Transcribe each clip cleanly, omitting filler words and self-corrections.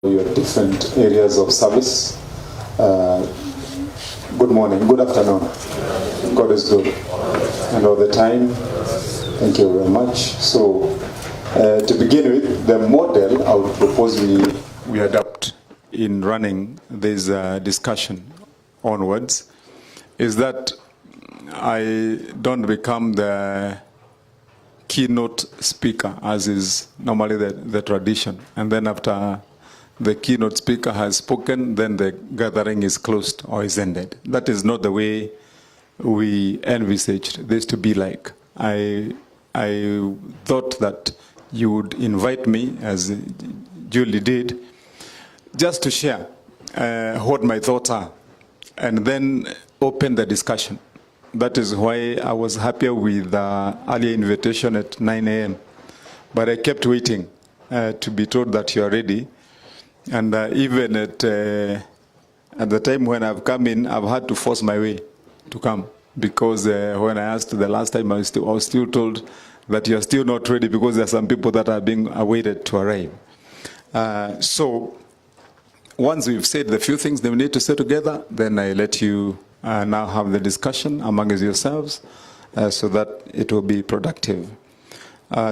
your different areas of service. Good morning, good afternoon. God is good. And all the time, thank you very much. So, to begin with, the model I would propose we adopt in running this discussion onwards is that I don't become the keynote speaker, as is normally the tradition. And then after the keynote speaker has spoken, then the gathering is closed or is ended. That is not the way we envisaged this to be like. I thought that you would invite me, as Julie did, just to share what my thoughts are, and then open the discussion. That is why I was happier with the earlier invitation at 9 a.m. But I kept waiting to be told that you are ready. And even at the time when I've come in, I've had to force my way to come. Because when I asked the last time, I was still told that you're still not ready because there are some people that are being awaited to arrive. So once we've said the few things that we need to say together, then I let you now have the discussion among yourselves so that it will be productive.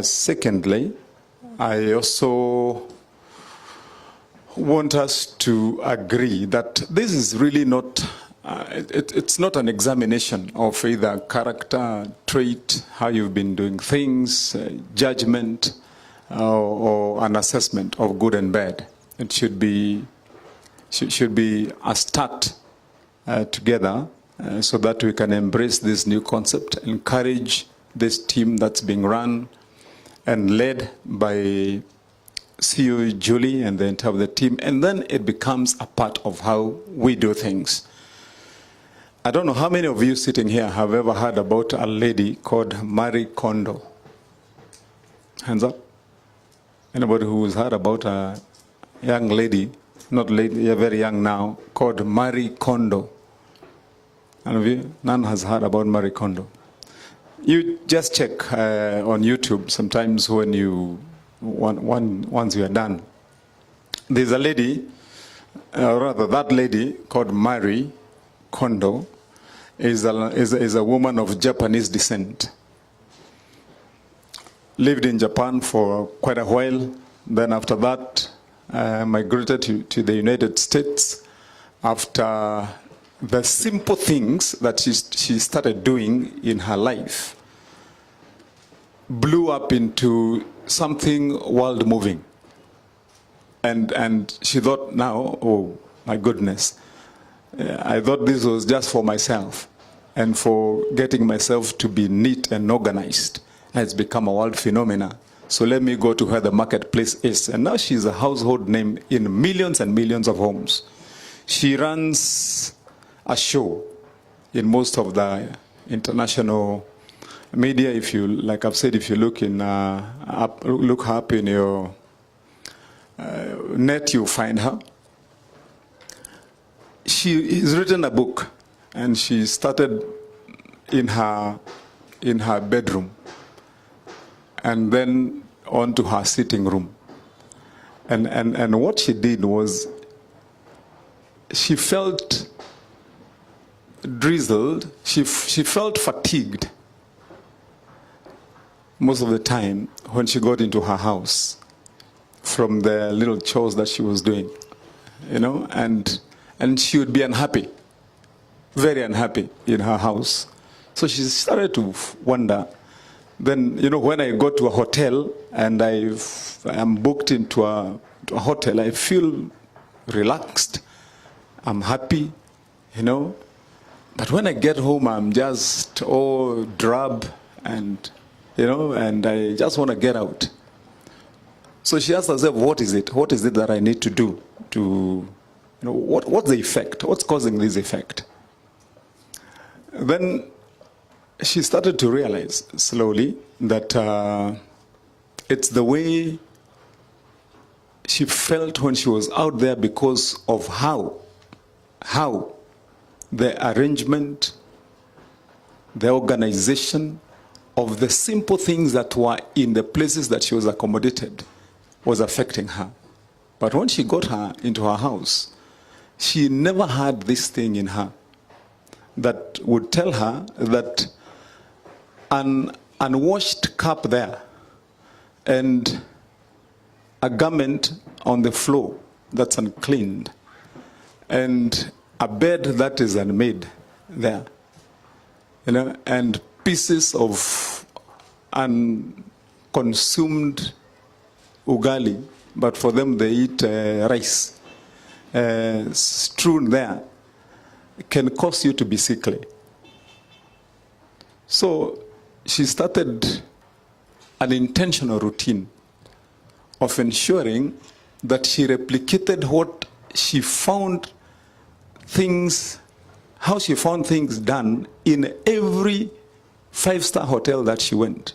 Secondly, I also want us to agree that this is really not, it's not an examination of either character, trait, how you've been doing things, judgment, or an assessment of good and bad. It should be a start together so that we can embrace this new concept, encourage this team that's being run and led by CEO Julie and the entire of the team, and then it becomes a part of how we do things. I don't know how many of you sitting here have ever heard about a lady called Marie Kondo. Hands up. Anybody who's heard about a young lady, not lady, you're very young now, called Marie Kondo? None of you? None has heard about Marie Kondo. You just check on YouTube sometimes when you once you are done. There's a lady, rather that lady called Marie Kondo is a woman of Japanese descent. Lived in Japan for quite a while. Then after that, migrated to the United States after the simple things that she started doing in her life blew up into something world-moving. And she thought now, oh my goodness, I thought this was just for myself and for getting myself to be neat and organized. It's become a world phenomena. So let me go to where the marketplace is. And now she's a household name in millions and millions of homes. She runs a show in most of the international media. If you, like I've said, if you look in look up in your net, you'll find her. She has written a book, and she started in her bedroom, and then on to her sitting room. And what she did was, she felt drizzled. She felt fatigued most of the time when she got into her house from the little chores that she was doing, you know, and she would be unhappy, very unhappy in her house. So she started to wonder. Then, you know, when I go to a hotel and I'm booked into a hotel, I feel relaxed, I'm happy, you know. But when I get home, I'm just all drab and, you know, and I just want to get out. So she asked herself, what is it? What is it that I need to do to, you know, what's the effect? What's causing this effect? Then she started to realize slowly that it's the way she felt when she was out there because of how the arrangement, the organization of the simple things that were in the places that she was accommodated was affecting her. But when she got her into her house, she never had this thing in her that would tell her that an unwashed cup there and a garment on the floor that's uncleaned and a bed that is unmade there, and pieces of unconsumed ugali, but for them they eat rice, strewn there, can cause you to be sickly. So she started an intentional routine of ensuring that she replicated what she found things, how she found things done in every five-star hotel that she went.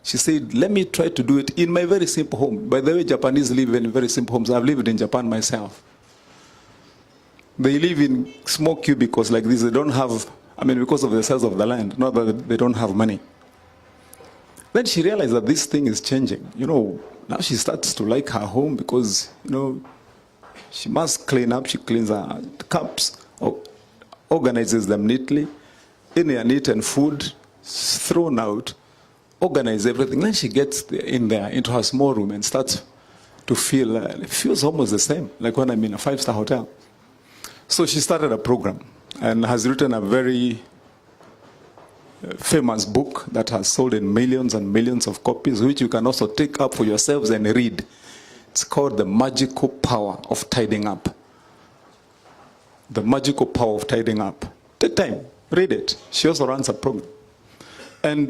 She said, let me try to do it in my very simple home. By the way, Japanese live in very simple homes. I've lived in Japan myself. They live in small cubicles like this. They don't have, because of the size of the land, not that they don't have money. Then she realized that this thing is changing. Now she starts to like her home because, she must clean up. She cleans her cups, organizes them neatly. Any uneaten food thrown out, organize everything. Then she gets in there into her small room and starts to feel, it feels almost the same like when I'm in a five-star hotel. So she started a program and has written a very famous book that has sold in millions and millions of copies, which you can also take up for yourselves and read. It's called The Magical Power of Tidying Up. The Magical Power of Tidying Up. Take time, read it. She also runs a program. And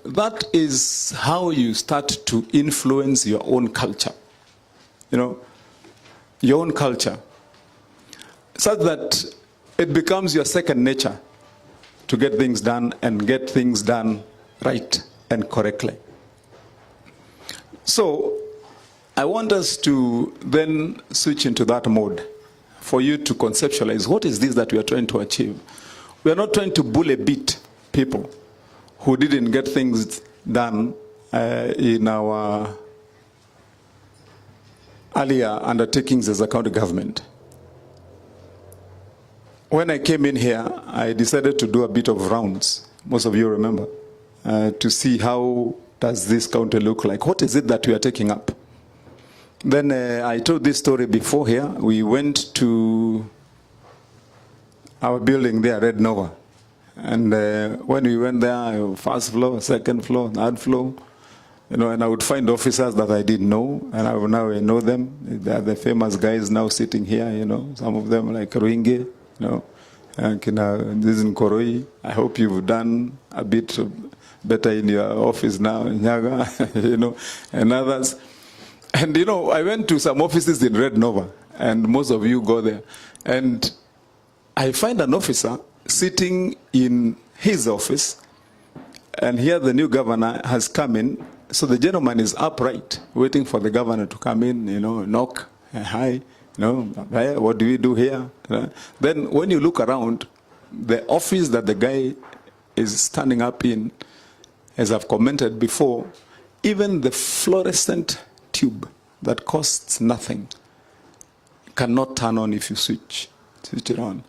that is how you start to influence your own culture. Your own culture. Such that it becomes your second nature to get things done and get things done right and correctly. So I want us to then switch into that mode for you to conceptualize what is this that we are trying to achieve. We are not trying to bully beat people who didn't get things done in our earlier undertakings as a county government. When I came in here, I decided to do a bit of rounds, most of you remember, to see how does this county look like. What is it that we are taking up? Then I told this story before here. We went to our building there, Red Nova. And when we went there, first floor, second floor, third floor, and I would find officers that I didn't know, and now I know them. They are the famous guys now sitting here, some of them like Ruinge, this is in Koroi. I hope you've done a bit better in your office now, Nyaga, and others. And I went to some offices in Red Nova, and most of you go there. And I find an officer sitting in his office, and here the new governor has come in. So the gentleman is upright, waiting for the governor to come in, knock, hi. What do we do here? Then when you look around, the office that the guy is standing up in, as I've commented before, even the fluorescent tube that costs nothing cannot turn on if you switch it on.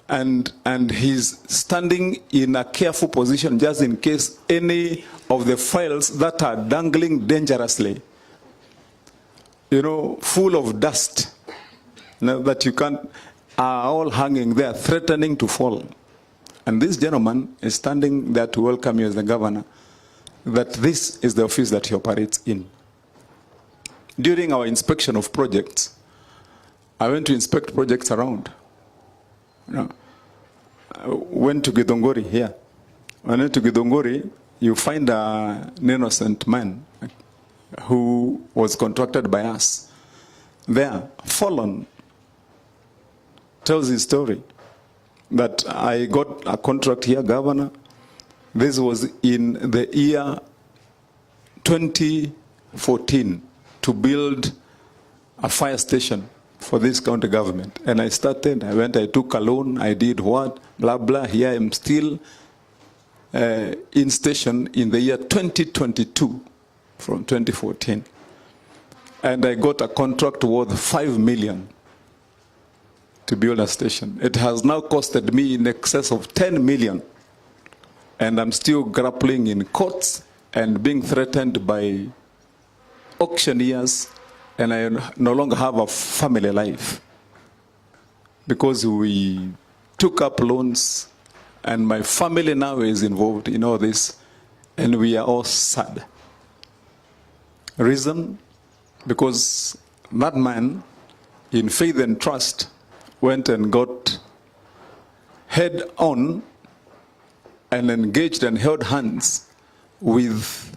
And he's standing in a careful position just in case any of the files that are dangling dangerously, full of dust, that you can't, are all hanging there, threatening to fall. And this gentleman is standing there to welcome you as the governor, that this is the office that he operates in. During our inspection of projects, I went to inspect projects around. I went to Githongori here. When I went to Githongori, you find an innocent man who was contracted by us. There, fallen, tells his story that I got a contract here, governor. This was in the year 2014 to build a fire station for this county government. And I took a loan, I did what, blah, blah. Here I am still in station in the year 2022 from 2014. and I got a contract worth 5 million to build a station. It has now costed me in excess of 10 million. And I'm still grappling in courts and being threatened by auctioneers, and I no longer have a family life because we took up loans, and my family now is involved in all this, and we are all sad. Reason? Because that man, in faith and trust, went and got head on and engaged and held hands with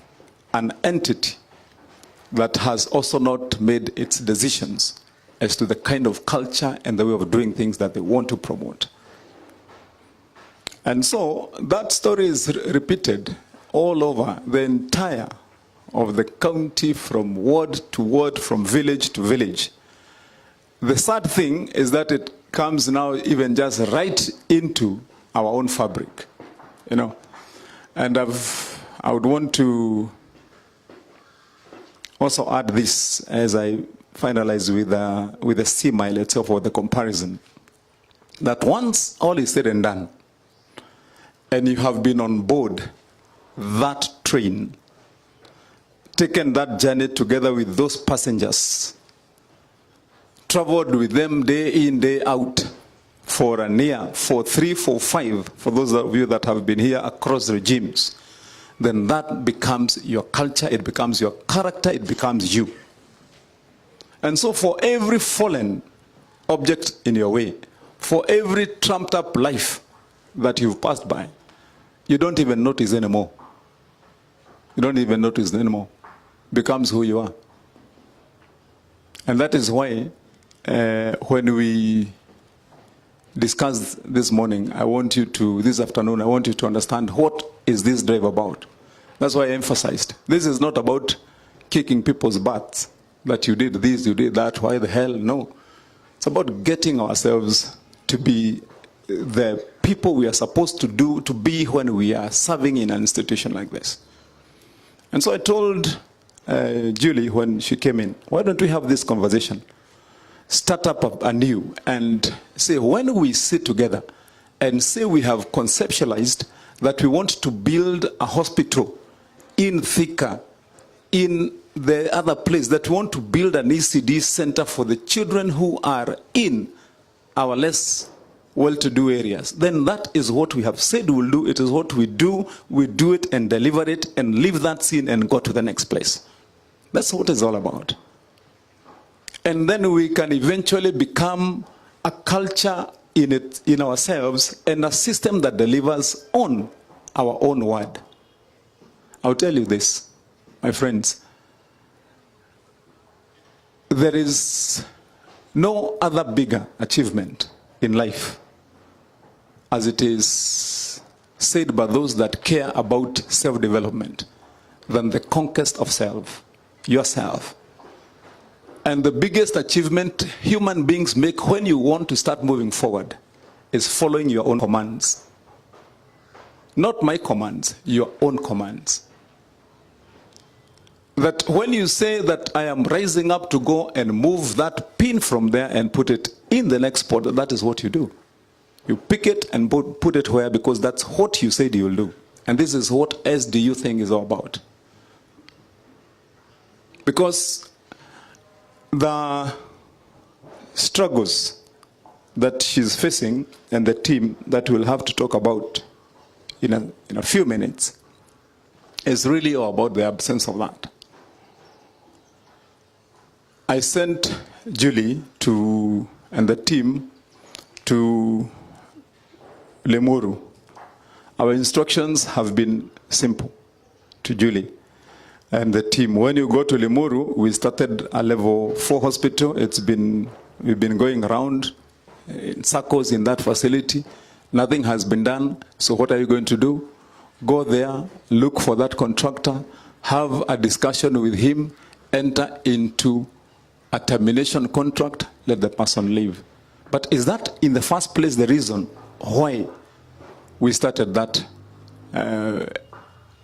an entity that has also not made its decisions as to the kind of culture and the way of doing things that they want to promote. And so that story is repeated all over the entire of the county, from ward to ward, from village to village. The sad thing is that it comes now even just right into our own fabric. You know, and I would want to also add this as I finalize with the C-mile itself, or the comparison, that once all is said and done, and you have been on board that train, taken that journey together with those passengers, traveled with them day in, day out, for a year, for 3, for 5, for those of you that have been here across regimes, then that becomes your culture, it becomes your character, it becomes you. And so for every fallen object in your way, for every trumped up life that you've passed by, you don't even notice anymore. You don't even notice anymore. It becomes who you are. And that is why when we discussed this morning, this afternoon, I want you to understand what is this drive about. That's why I emphasized. This is not about kicking people's butts, that you did this, you did that, why the hell, no. It's about getting ourselves to be the people we are supposed to be when we are serving in an institution like this. And so I told Julie when she came in, why don't we have this conversation? Start up anew and say, when we sit together and say we have conceptualized that we want to build a hospital in Thika, in the other place, that we want to build an ECD center for the children who are in our less well-to-do areas, then that is what we have said we'll do. It is what we do it and deliver it and leave that scene and go to the next place. That's what it's all about. And then we can eventually become a culture in ourselves and a system that delivers on our own word. I'll tell you this, my friends. There is no other bigger achievement in life, as it is said by those that care about self-development, than the conquest of self, yourself. And the biggest achievement human beings make when you want to start moving forward is following your own commands. Not my commands, your own commands. That when you say that I am rising up to go and move that pin from there and put it in the next spot, that is what you do. You pick it and put it where, because that's what you said you will do. And this is what SDU thing is all about. Because the struggles that she's facing and the team that we'll have to talk about in a few minutes is really all about the absence of that. I sent Julie and the team to Limuru. Our instructions have been simple to Julie and the team. When you go to Limuru, we started a level 4 hospital. We've been going around in circles in that facility. Nothing has been done. So what are you going to do? Go there, look for that contractor, have a discussion with him, enter into a termination contract, let the person leave. But is that in the first place the reason why we started that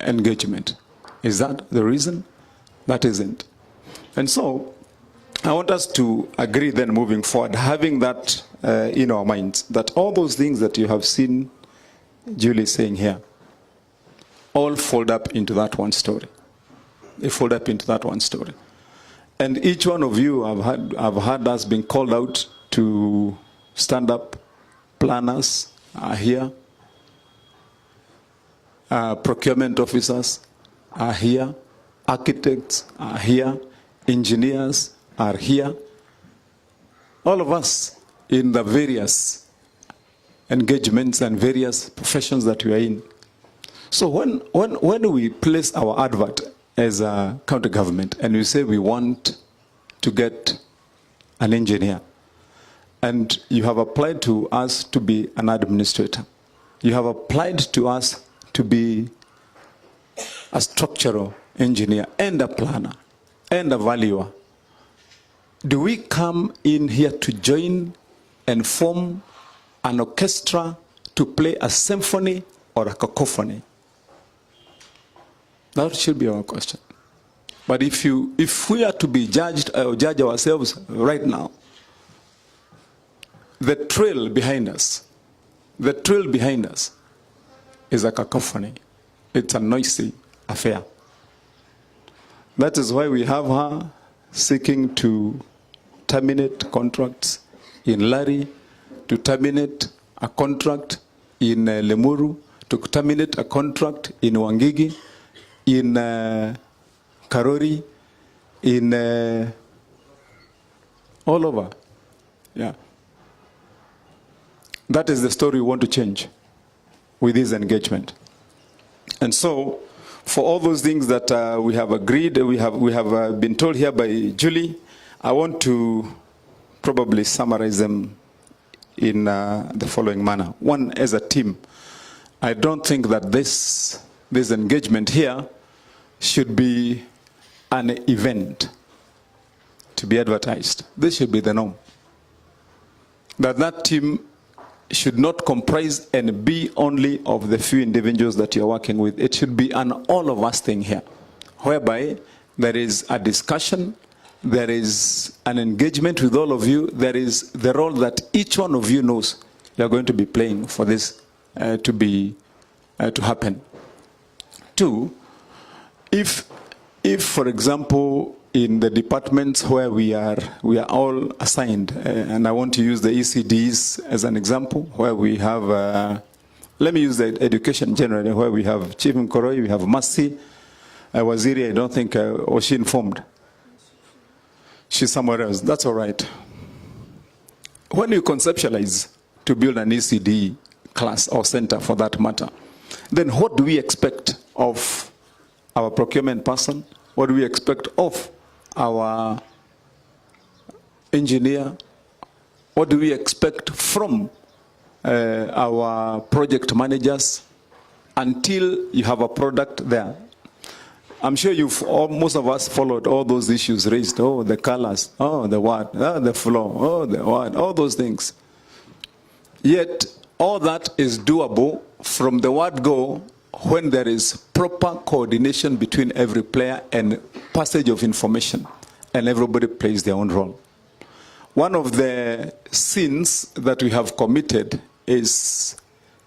engagement? Is that the reason? That isn't. And so I want us to agree then moving forward, having that in our minds, that all those things that you have seen Julie saying here, all fold up into that one story. They fold up into that one story. And each one of you have had us being called out to stand up. Planners are here. Procurement officers are here. Architects are here. Engineers are here. All of us in the various engagements and various professions that we are in. So when we place our advert as a county government and we say we want to get an engineer, and you have applied to us to be an administrator, you have applied to us to be a structural engineer and a planner and a valuer, do we come in here to join and form an orchestra to play a symphony or a cacophony? That should be our question. But if we are to be judged or judge ourselves right now, the trail behind us is a cacophony. It's a noisy affair. That is why we have her seeking to terminate contracts in Lari, to terminate a contract in Lemuru, to terminate a contract in Wangigi, in Karori, in all over. Yeah. That is the story we want to change with this engagement. And so, for all those things that we have agreed, we have been told here by Julie, I want to probably summarize them in the following manner. One, as a team, I don't think that this engagement here should be an event to be advertised. This should be the norm. That team should not comprise and be only of the few individuals that you're working with. It should be an all of us thing here, whereby there is a discussion, there is an engagement with all of you, there is the role that each one of you knows you're going to be playing for this to happen. Two, if for example, in the departments where we are all assigned, and I want to use the ECDs as an example, where we have, let me use the education generally, where we have Chief Mkoroi, we have Mercy, Waziri, I don't think, was she informed? She's somewhere else, that's all right. When you conceptualize to build an ECD class or center for that matter, then what do we expect of our procurement person? What do we expect of our engineer? What do we expect from our project managers until you have a product there? I'm sure most of us followed all those issues raised. Oh, the colors, oh, the what, oh, the flow, oh, the what, all those things. Yet, all that is doable from the word go when there is proper coordination between every player and passage of information, and everybody plays their own role. One of the sins that we have committed is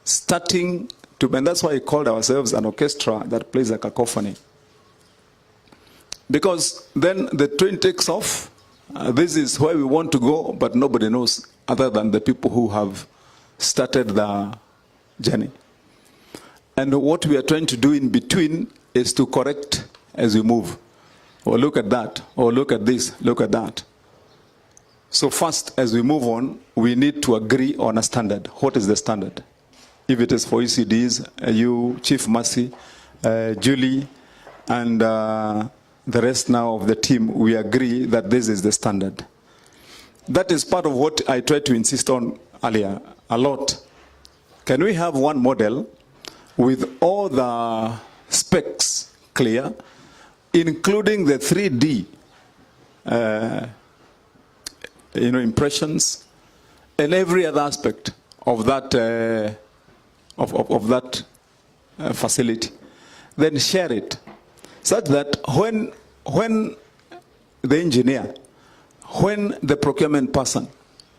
starting to, and that's why we called ourselves an orchestra that plays a cacophony. Because then the train takes off, this is where we want to go, but nobody knows other than the people who have started the journey. And what we are trying to do in between is to correct as we move. Or look at that, or look at this, look at that. So first, as we move on, we need to agree on a standard. What is the standard? If it is for ECDs, you, Chief Mercy, Julie, and the rest now of the team, we agree that this is the standard. That is part of what I tried to insist on earlier a lot. Can we have one model with all the specs clear, including the 3D impressions and every other aspect of that facility? Then share it, such that when the engineer, when the procurement person,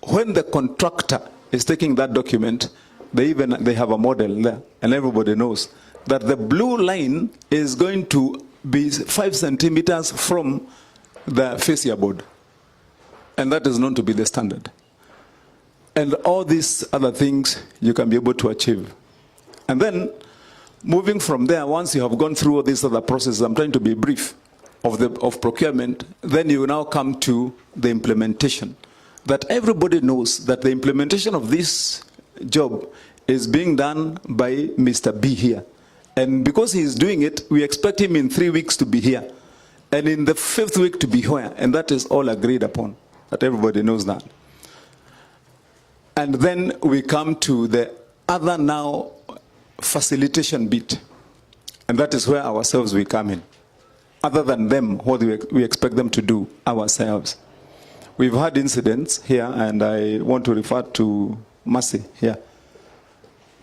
when the contractor is taking that document, they have a model there, and everybody knows that the blue line is going to be 5 centimeters from the fascia board. And that is known to be the standard. And all these other things you can be able to achieve. And then, moving from there, once you have gone through all these other processes, I'm trying to be brief, of procurement, then you now come to the implementation. That everybody knows that the implementation of this job is being done by Mr. B here. And because he's doing it, we expect him in 3 weeks to be here. And in the 5th week to be here. And that is all agreed upon. That everybody knows that. And then we come to the other now facilitation bit. And that is where ourselves we come in. Other than them, what we expect them to do ourselves. We've had incidents here, and I want to refer to Mercy here.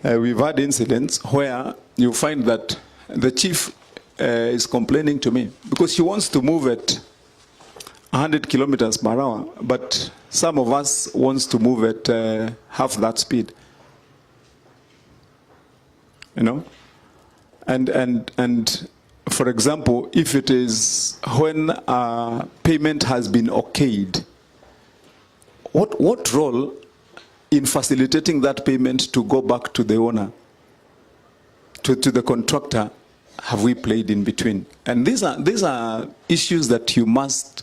We've had incidents where you find that the chief is complaining to me because she wants to move at 100 kilometers per hour, but some of us wants to move at half that speed. You know? And for example, if it is when payment has been okayed, what role in facilitating that payment to go back to the owner, to the contractor, have we played in between? And these are issues that you must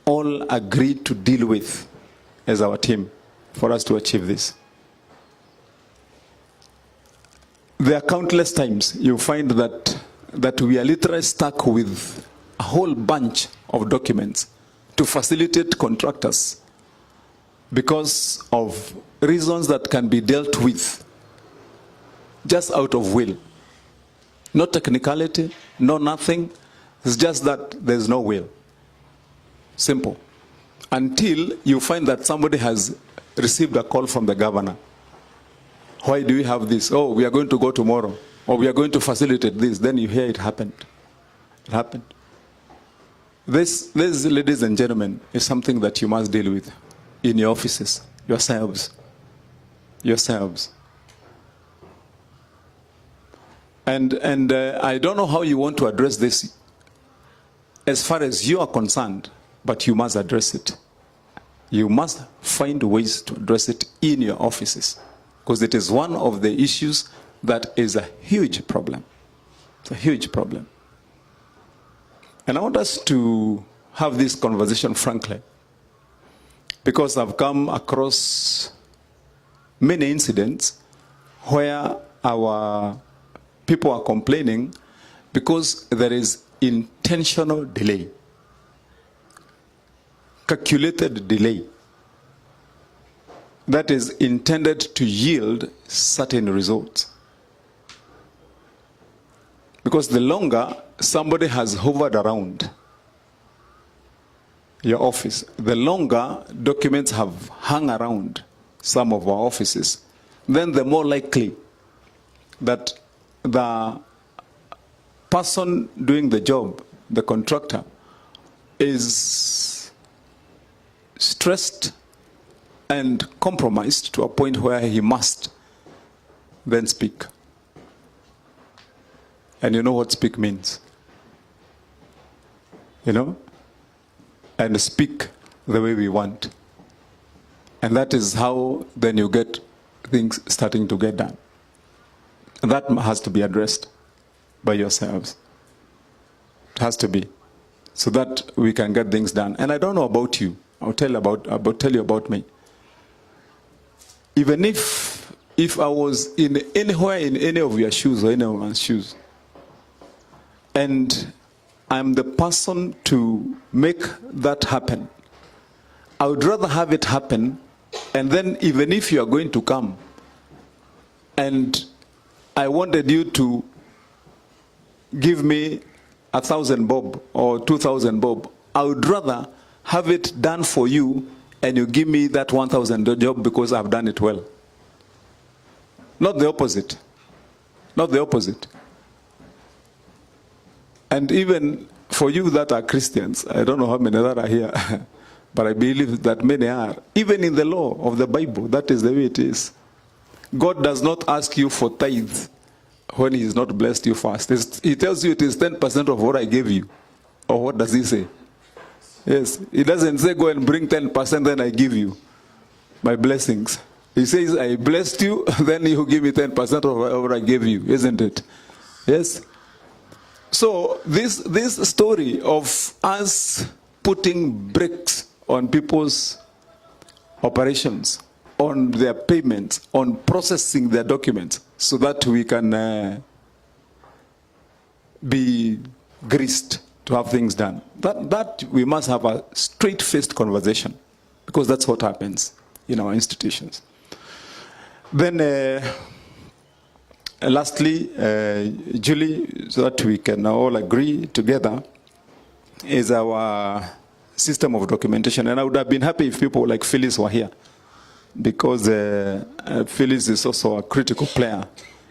all agree to deal with as our team for us to achieve this. There are countless times you find that we are literally stuck with a whole bunch of documents to facilitate contractors because of reasons that can be dealt with just out of will. No technicality, no nothing. It's just that there's no will. Simple. Until you find that somebody has received a call from the governor. Why do we have this? Oh, we are going to go tomorrow. Or we are going to facilitate this. Then you hear it happened. It happened. This, ladies and gentlemen, is something that you must deal with in your offices, yourselves. Yourselves. And I don't know how you want to address this as far as you are concerned, but you must address it. You must find ways to address it in your offices, because it is one of the issues that is a huge problem. It's a huge problem. And I want us to have this conversation frankly, because I've come across many incidents where our people are complaining because there is intentional delay, calculated delay that is intended to yield certain results. Because the longer somebody has hovered around your office, the longer documents have hung around some of our offices, then the more likely that the person doing the job, the contractor, is stressed and compromised to a point where he must then speak. And you know what speak means? You know? And speak the way we want. And that is how then you get things starting to get done. And that has to be addressed by yourselves. It has to be. So that we can get things done. And I don't know about you. I'll tell you about me. Even if I was anywhere in any of your shoes or anyone's shoes, and I'm the person to make that happen, I would rather have it happen, and then even if you are going to come, and I wanted you to give me 1,000 bob or 2,000 bob, I would rather have it done for you and you give me that 1,000 job because I've done it well. Not the opposite. Not the opposite. And even for you that are Christians, I don't know how many that are here, but I believe that many are. Even in the law of the Bible, that is the way it is. God does not ask you for tithe when he has not blessed you first. He tells you it is 10% of what I gave you. Or what does he say? Yes, he doesn't say go and bring 10%, then I give you my blessings. He says, I blessed you, then you give me 10% of what I gave you, isn't it? Yes. So this story of us putting brakes on people's operations, on their payments, on processing their documents, so that we can be greased to have things done. That we must have a straight-faced conversation, because that's what happens in our institutions. Then lastly, Julie, so that we can all agree together, is our system of documentation. And I would have been happy if people like Phyllis were here, because Phyllis is also a critical player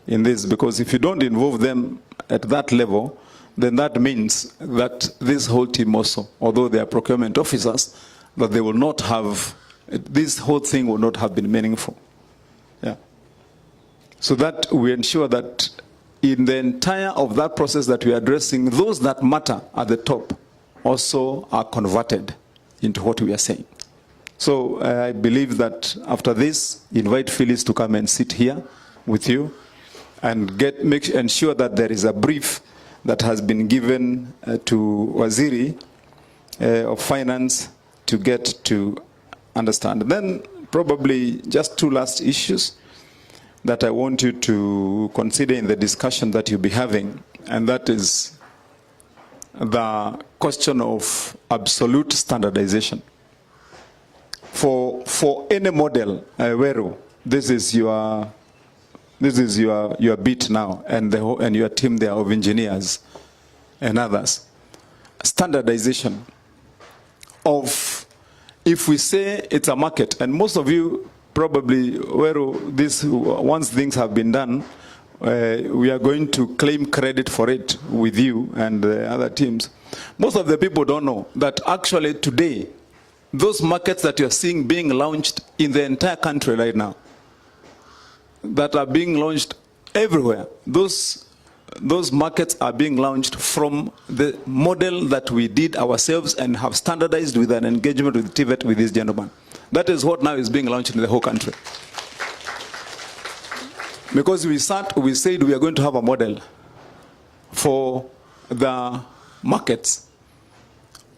in this, because if you don't involve them at that level, then that means that this whole team also, although they are procurement officers, that they will not have, this whole thing will not have been meaningful. Yeah. So that we ensure that in the entire of that process that we are addressing, those that matter at the top also are converted into what we are saying. So I believe that after this, invite Phyllis to come and sit here with you and ensure that there is a brief that has been given to Waziri of Finance to get to understand. Then probably just two last issues that I want you to consider in the discussion that you'll be having, and that is the question of absolute standardization. For any model, Wero, this is your beat now, and your team there of engineers and others. Standardization of, if we say it's a market, and most of you probably, once things have been done, we are going to claim credit for it with you and the other teams. Most of the people don't know that actually today, those markets that you're seeing being launched in the entire country right now, that are being launched everywhere, those markets are being launched from the model that we did ourselves and have standardized with an engagement with TVET with this gentleman. That is what now is being launched in the whole country. Because we said we are going to have a model for the markets.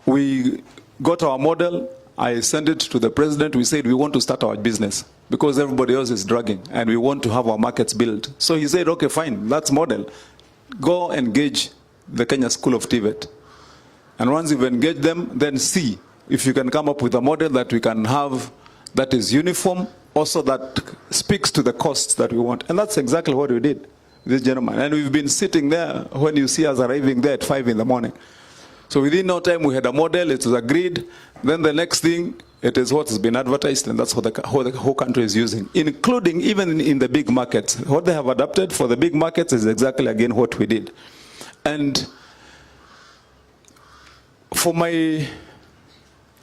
We got our model, I sent it to the president, we said we want to start our business because everybody else is dragging and we want to have our markets built. So he said, okay, fine, that's model. Go engage the Kenya School of TVET. And once you've engaged them, then see if you can come up with a model that we can have that is uniform, also that speaks to the costs that we want. And that's exactly what we did, this gentleman. And we've been sitting there when you see us arriving there at 5 in the morning. So within no time we had a model, it was agreed. Then the next thing, it is what has been advertised, and that's what the whole country is using, including even in the big markets. What they have adapted for the big markets is exactly again what we did. And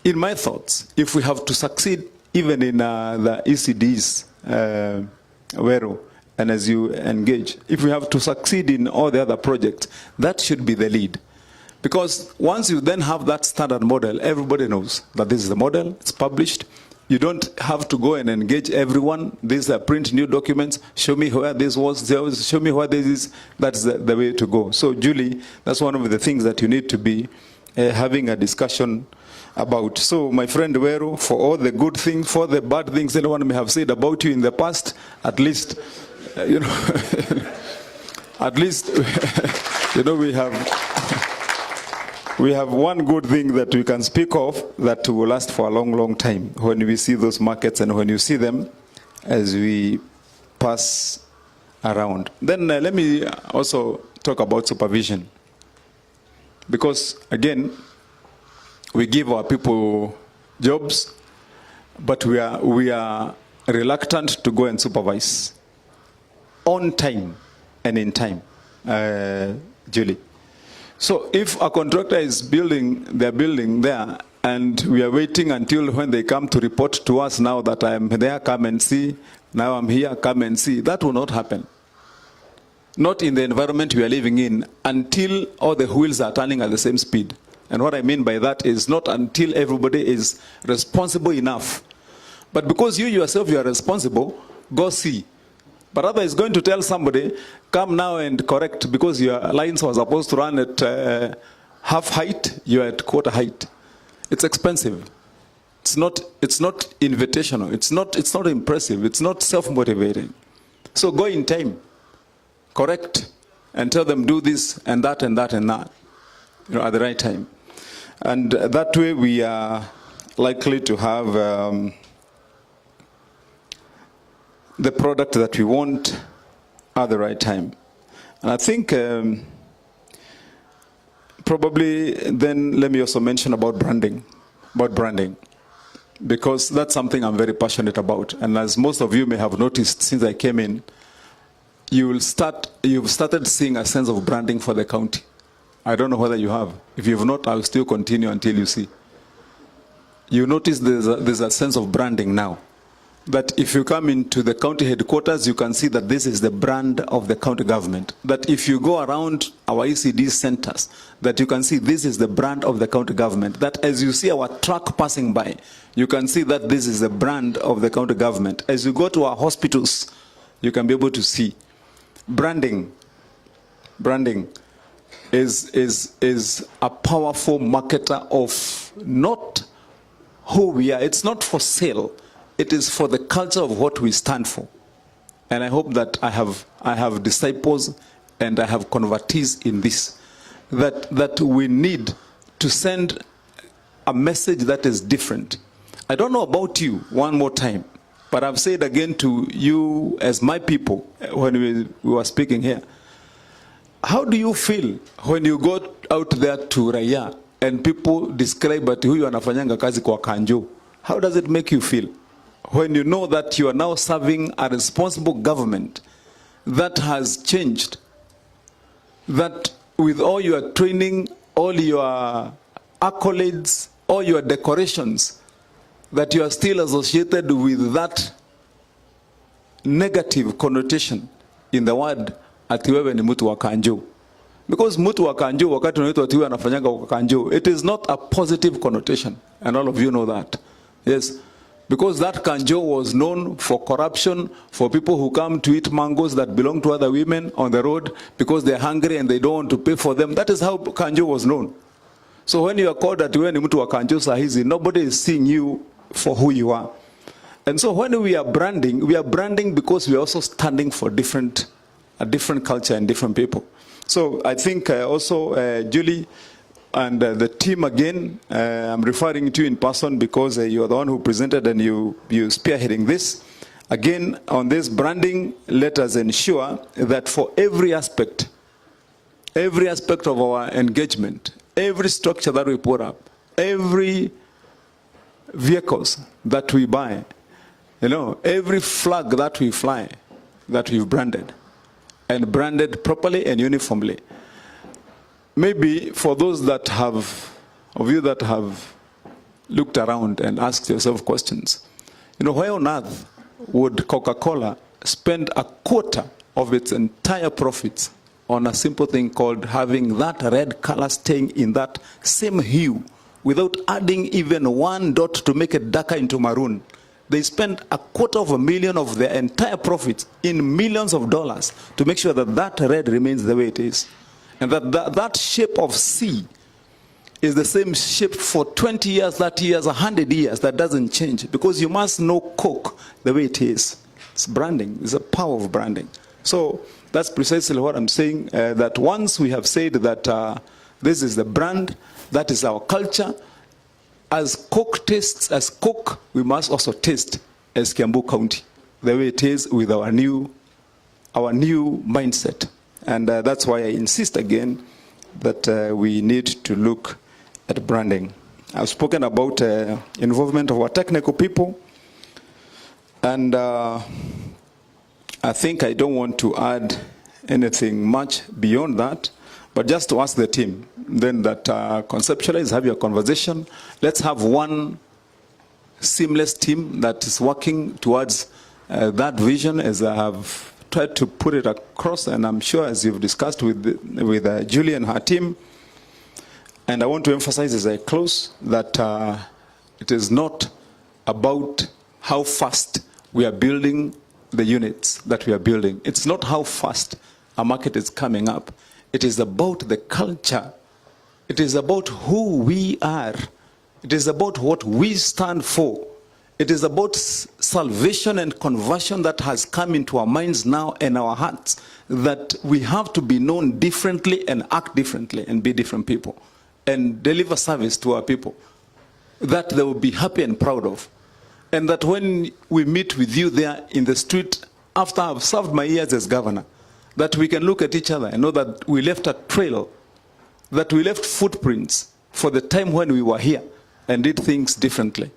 in my thoughts, if we have to succeed even in the ECDs, and as you engage, if we have to succeed in all the other projects, that should be the lead. Because once you then have that standard model, everybody knows that this is the model, it's published. You don't have to go and engage everyone. These are print new documents, show me where this was, show me where this is. That's the way to go. So Julie, that's one of the things that you need to be having a discussion about. So my friend Wero, for all the good things, for the bad things anyone may have said about you in the past, at least, you know, at least, you know, we have one good thing that we can speak of that will last for a long, long time when we see those markets and when you see them as we pass around. Then let me also talk about supervision. Because, again, we give our people jobs, but we are reluctant to go and supervise on time and in time, Julie. So if a contractor is building their building there and we are waiting until when they come to report to us now that I am there, come and see, now I'm here, come and see. That will not happen. Not in the environment we are living in until all the wheels are turning at the same speed. And what I mean by that is not until everybody is responsible enough. But because you yourself, you are responsible, go see. But other is going to tell somebody, come now and correct, because your lines were supposed to run at half height, you are at quarter height. It's expensive. It's not invitational. It's not impressive. It's not self-motivating. So go in time, correct, and tell them do this and that and that and that, at the right time. And that way we are likely to have the product that we want at the right time. And I think probably then let me also mention about branding. Because that's something I'm very passionate about. And as most of you may have noticed since I came in, you've started seeing a sense of branding for the county. I don't know whether you have. If you've not, I'll still continue until you see. You notice there's a sense of branding now. That if you come into the county headquarters, you can see that this is the brand of the county government. That if you go around our ECD centers, that you can see this is the brand of the county government. That as you see our truck passing by, you can see that this is the brand of the county government. As you go to our hospitals, you can be able to see. Branding is a powerful marketer of not who we are. It's not for sale. It is for the culture of what we stand for. And I hope that I have disciples and I have convertees in this. That we need to send a message that is different. I don't know about you, one more time, but I've said again to you as my people when we were speaking here. How do you feel when you go out there to Raya and people describe that huyu anafanyanga kazi kwa kanjo? How does it make you feel? When you know that you are now serving a responsible government that has changed, that with all your training, all your accolades, all your decorations, that you are still associated with that negative connotation in the word ati wewe ni mtu wa kanjo. Because mtu wa kanjo, wakati unaitwa ati wewe anafanyanga kwa kanjo, it is not a positive connotation, and all of you know that. Yes. Because that kanjo was known for corruption, for people who come to eat mangoes that belong to other women on the road because they're hungry and they don't want to pay for them. That is how kanjo was known. So when you are called that wewe ni mtu wa kanjo sahizi, nobody is seeing you for who you are. And so when we are branding because we are also standing for a different culture and different people. So I think also Julie and the team again, I'm referring to you in person because you're the one who presented and you spearheading this. Again, on this branding, let us ensure that for every aspect of our engagement, every structure that we put up, every vehicles that we buy, every flag that we fly, that we've branded, and branded properly and uniformly. Maybe for those of you that have looked around and asked yourself questions, why on earth would Coca-Cola spend a quarter of its entire profits on a simple thing called having that red color staying in that same hue without adding even one dot to make it darker into maroon? They spend $250,000 of their entire profits in millions of dollars to make sure that that red remains the way it is. And that shape of C is the same shape for 20 years, 30 years, 100 years. That doesn't change because you must know Coke the way it is. It's branding. It's the power of branding. So that's precisely what I'm saying, that once we have said that this is the brand, that is our culture, as Coke tastes as Coke, we must also taste as Kiambu County, the way it is with our new mindset. And that's why I insist again that we need to look at branding. I've spoken about involvement of our technical people, and I think I don't want to add anything much beyond that, but just to ask the team, then that conceptualize, have your conversation. Let's have one seamless team that is working towards that vision, as I have tried to put it across, and I'm sure as you've discussed with Julie and her team. And I want to emphasize as I close that it is not about how fast we are building the units that we are building. It's not how fast a market is coming up. It is about the culture. It is about who we are. It is about what we stand for. It is about salvation and conversion that has come into our minds now and our hearts, that we have to be known differently and act differently and be different people and deliver service to our people that they will be happy and proud of. And that when we meet with you there in the street, after I've served my years as governor, that we can look at each other and know that we left a trail, that we left footprints for the time when we were here and did things differently.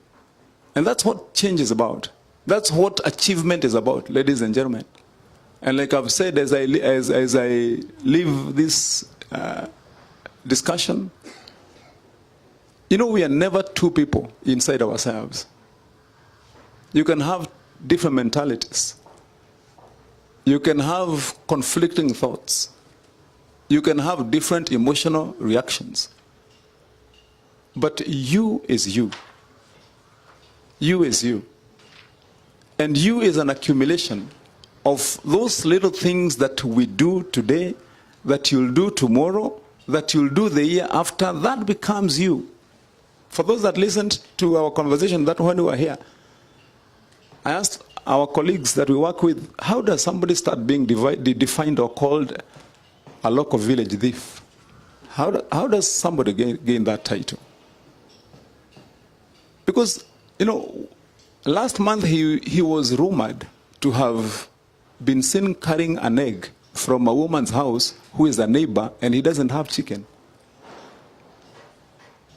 And that's what change is about. That's what achievement is about, ladies and gentlemen. And like I've said, as I leave this discussion, you know, we are never two people inside ourselves. You can have different mentalities. You can have conflicting thoughts. You can have different emotional reactions. But you is you. You is you. And you is an accumulation of those little things that we do today, that you'll do tomorrow, that you'll do the year after. That becomes you. For those that listened to our conversation that when we were here, I asked our colleagues that we work with, how does somebody start being defined or called a local village thief? How does somebody gain that title? Because, you know, last month he was rumored to have been seen carrying an egg from a woman's house who is a neighbor, and he doesn't have chicken.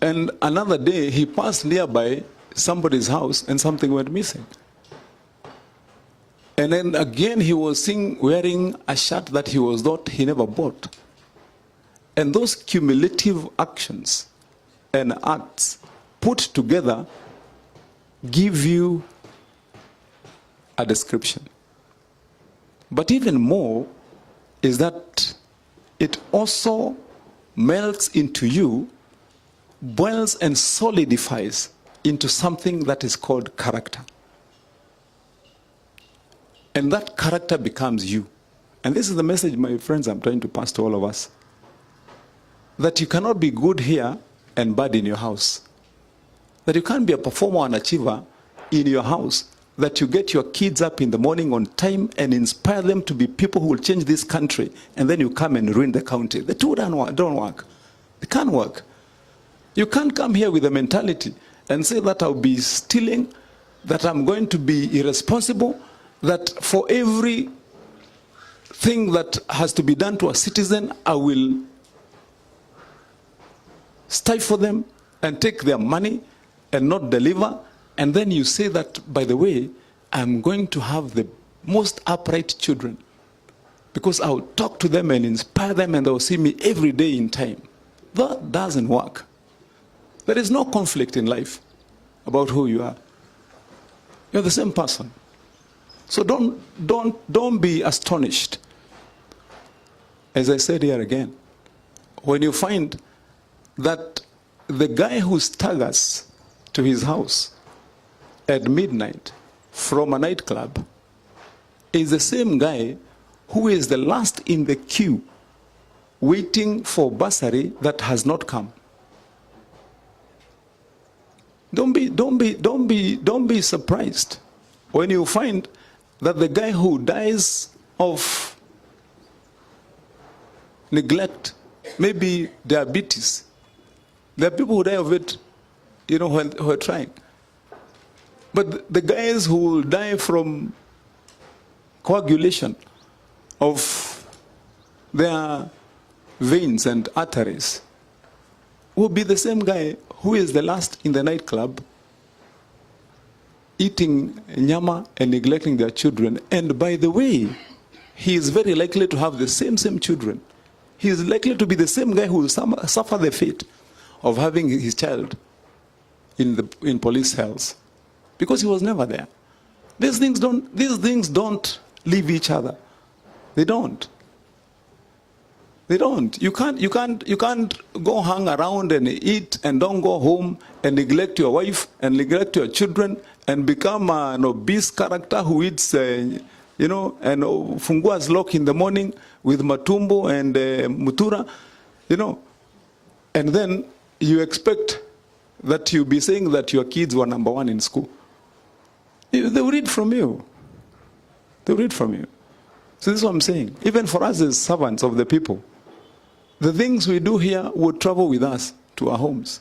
And another day he passed nearby somebody's house and something went missing. And then again he was seen wearing a shirt that he never bought. And those cumulative actions and acts put together give you a description. But even more is that it also melts into you, boils and solidifies into something that is called character. And that character becomes you. And this is the message, my friends, I'm trying to pass to all of us. That you cannot be good here and bad in your house. That you can't be a performer and achiever in your house. That you get your kids up in the morning on time and inspire them to be people who will change this country, and then you come and ruin the county. The two don't work. They can't work. You can't come here with a mentality and say that I'll be stealing, that I'm going to be irresponsible, that for every thing that has to be done to a citizen, I will stifle them and take their money and not deliver. And then you say that, by the way, I'm going to have the most upright children because I'll talk to them and inspire them and they'll see me every day in time. That doesn't work. There is no conflict in life about who you are. You're the same person. So don't be astonished. As I said here again, when you find that the guy who staggers to his house at midnight from a nightclub is the same guy who is the last in the queue waiting for bursary that has not come. Don't be surprised when you find that the guy who dies of neglect, maybe diabetes, there are people who die of it, you know, who are trying. But the guys who will die from coagulation of their veins and arteries will be the same guy who is the last in the nightclub eating nyama and neglecting their children. And by the way, he is very likely to have the same children he is likely to be the same guy who will suffer the fate of having his child in police cells, because he was never there. These things don't leave each other. They don't. They don't. You can't go hang around and eat and don't go home and neglect your wife and neglect your children and become an obese character who eats, and funguas lock in the morning with matumbo and mutura, and then you expect that you be saying that your kids were number one in school. They will read from you. They will read from you. So this is what I'm saying. Even for us as servants of the people, the things we do here would travel with us to our homes.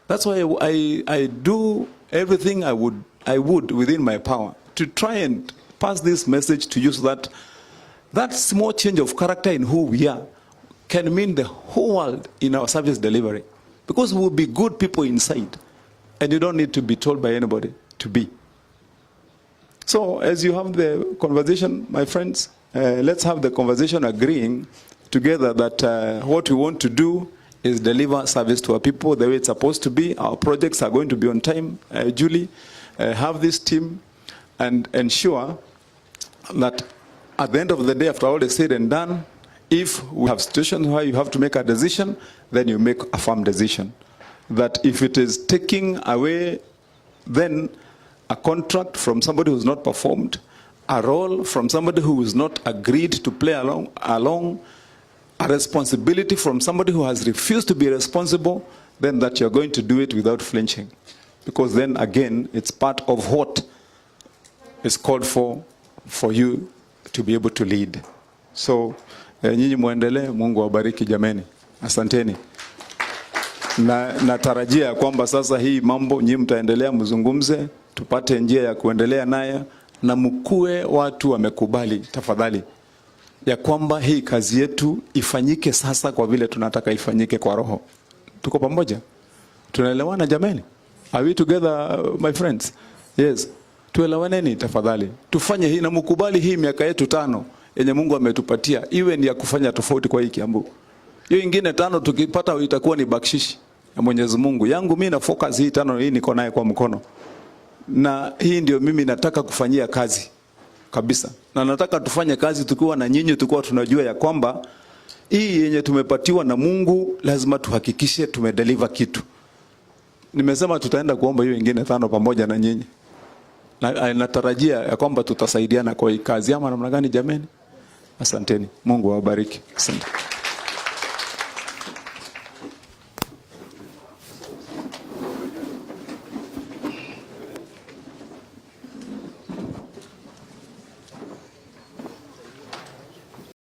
That's why I do everything I would within my power to try and pass this message to you, so that small change of character in who we are can mean the whole world in our service delivery. Because we'll be good people inside, and you don't need to be told by anybody to be. So as you have the conversation, my friends, let's have the conversation agreeing together that what we want to do is deliver service to our people the way it's supposed to be. Our projects are going to be on time. Julie, have this team and ensure that at the end of the day, after all is said and done, if we have situations where you have to make a decision, then you make a firm decision. That if it is taking away then a contract from somebody who's not performed, a role from somebody who is not agreed to play along, a responsibility from somebody who has refused to be responsible, then that you're going to do it without flinching. Because then again, it's part of what is called for you to be able to lead. So, nyinyi muendelee, Mungu wabariki jameni. Asanteni. Na natarajia kwamba sasa hii mambo nyinyi mtaendelea mzungumze, tupate njia ya kuendelea naye, na mkue watu wamekubali tafadhali ya kwamba hii kazi yetu ifanyike sasa kwa vile tunataka ifanyike kwa roho. Tuko pamoja? Tunaelewana jameni? Are we together, my friends? Yes. Tuelewaneni tafadhali. Tufanye hii na mkubali hii miaka yetu 5 yenye Mungu ametupatia iwe ni ya kufanya tofauti kwa hii Kiambu. Hiyo ingine 5 tukipata itakuwa ni bakshishi ya Mwenyezi Mungu. Yangu mimi na focus hii 5 hii niko naye kwa mkono. Na hii ndio mimi nataka kufanyia kazi kabisa. Na nataka tufanye kazi tukiwa na nyinyi, tukiwa tunajua ya kwamba hii yenye tumepatiwa na Mungu lazima tuhakikishe tumedeliver kitu. Nimesema tutaenda kuomba hiyo ingine 5 pamoja na nyinyi. Na natarajia ya kwamba tutasaidiana kwa hii kazi. Ama namna gani jameni? Asanteni. Mungu awabariki. Asante.